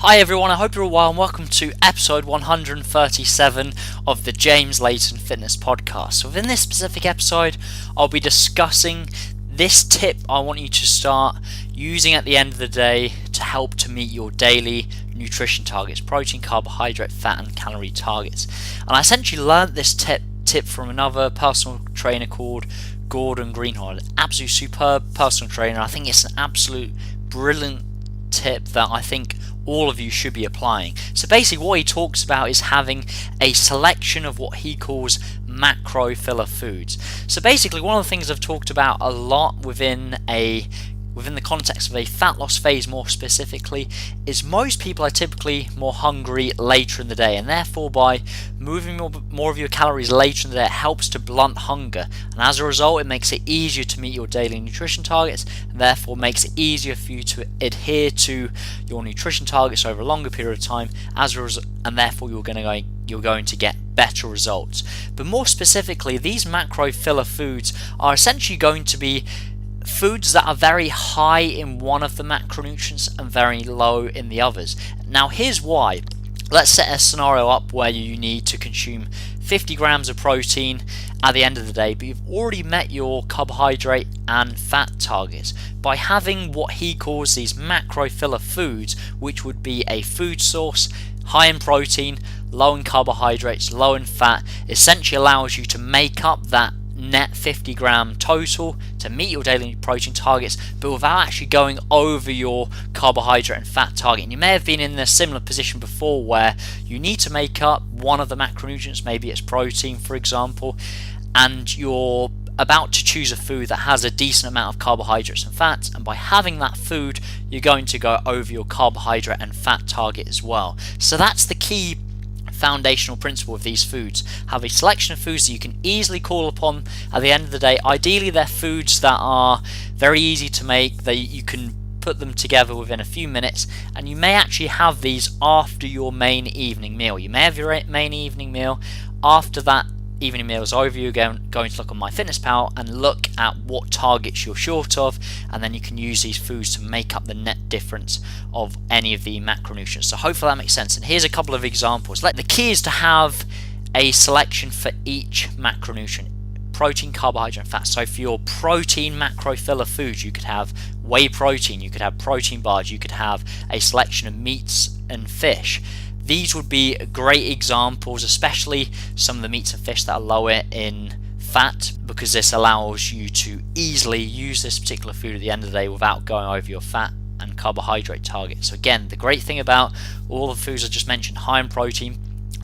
Hi everyone, I hope you're all well and welcome to episode 137 of the James Layton Fitness Podcast. So within this specific episode, I'll be discussing this tip I want you to start using at the end of the day to help to meet your daily nutrition targets, protein, carbohydrate, fat and calorie targets. And I essentially learned this tip from another personal trainer called Gordon Greenhall, an absolute superb personal trainer. I think it's an absolute brilliant tip that I think all of you should be applying. So basically what he talks about is having a selection of what he calls macro filler foods. So basically one of the things I've talked about a lot within the context of a fat loss phase more specifically is most people are typically more hungry later in the day, and therefore by moving more of your calories later in the day it helps to blunt hunger, and as a result it makes it easier to meet your daily nutrition targets, and therefore makes it easier for you to adhere to your nutrition targets over a longer period of time, and therefore you're going to get better results. But more specifically, these macro filler foods are essentially going to be foods that are very high in one of the macronutrients and very low in the others. Now here's why. Let's set a scenario up where you need to consume 50 grams of protein at the end of the day, but you've already met your carbohydrate and fat targets. By having what he calls these macro filler foods, which would be a food source high in protein, low in carbohydrates, low in fat, essentially allows you to make up that net 50 gram total to meet your daily protein targets, but without actually going over your carbohydrate and fat target. And you may have been in a similar position before where you need to make up one of the macronutrients, maybe it's protein for example, and you're about to choose a food that has a decent amount of carbohydrates and fats, and by having that food you're going to go over your carbohydrate and fat target as well. So that's the key foundational principle of these foods. Have a selection of foods that you can easily call upon at the end of the day. Ideally they're foods that are very easy to make, that you can put them together within a few minutes, and you may actually have these after your main evening meal. You may have your main evening meal. After that evening meal is over, you're going to look on MyFitnessPal and look at what targets you're short of, and then you can use these foods to make up the net difference of any of the macronutrients. So hopefully that makes sense, and here's a couple of examples. The key is to have a selection for each macronutrient: protein, carbohydrate and fat. So for your protein macro filler foods, you could have whey protein, you could have protein bars, you could have a selection of meats and fish. These would be great examples, especially some of the meats and fish that are lower in fat, because this allows you to easily use this particular food at the end of the day without going over your fat and carbohydrate target. So again, the great thing about all the foods I just mentioned: high in protein,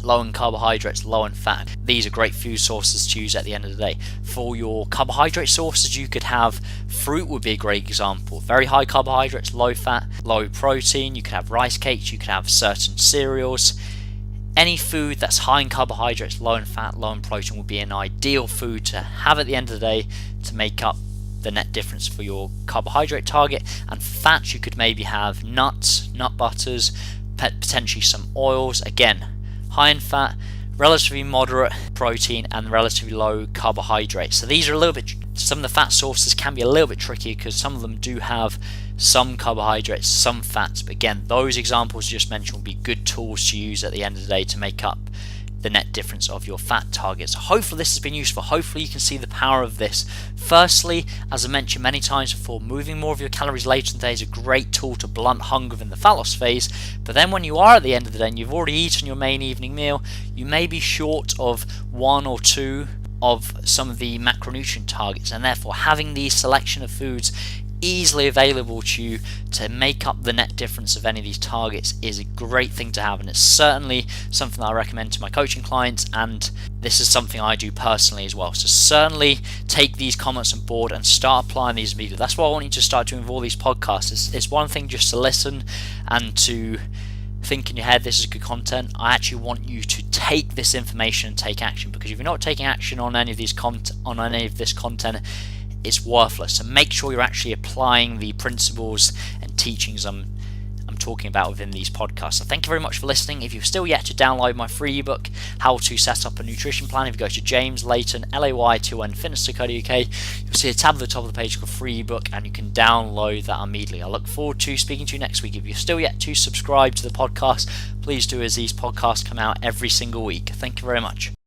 low in carbohydrates, low in fat. These are great food sources to use at the end of the day. For your carbohydrate sources, you could have fruit would be a great example. Very high carbohydrates, low fat, low protein. You could have rice cakes, you could have certain cereals. Any food that's high in carbohydrates, low in fat, low in protein would be an ideal food to have at the end of the day to make up the net difference for your carbohydrate target. And fats, you could maybe have nuts, nut butters, potentially some oils. Again, high in fat, relatively moderate protein and relatively low carbohydrates. So these are a little bit, some of the fat sources can be a little bit tricky because some of them do have some carbohydrates, some fats, but again those examples just mentioned will be good tools to use at the end of the day to make up the net difference of your fat targets. So hopefully this has been useful. Hopefully you can see the power of this. Firstly, as I mentioned many times before, moving more of your calories later in the day is a great tool to blunt hunger in the fat loss phase, but then when you are at the end of the day and you've already eaten your main evening meal, you may be short of one or two of some of the macronutrient targets, and therefore having these selection of foods easily available to you to make up the net difference of any of these targets is a great thing to have, and it's certainly something that I recommend to my coaching clients, and this is something I do personally as well. So certainly take these comments on board and start applying these immediately. That's what I want you to start doing with all these podcasts. It's one thing just to listen and to think in your head this is good content. I actually want you to take this information and take action, because if you're not taking action on any of this content, it's worthless. So make sure you're actually applying the principles and teachings I'm talking about within these podcasts. So thank you very much for listening. If you've still yet to download my free ebook, How to Set Up a Nutrition Plan, if you go to James Layton, Layton Fitness.co.uk, you'll see a tab at the top of the page called free ebook, and you can download that immediately. I look forward to speaking to you next week. If you're still yet to subscribe to the podcast, please do, as these podcasts come out every single week. Thank you very much.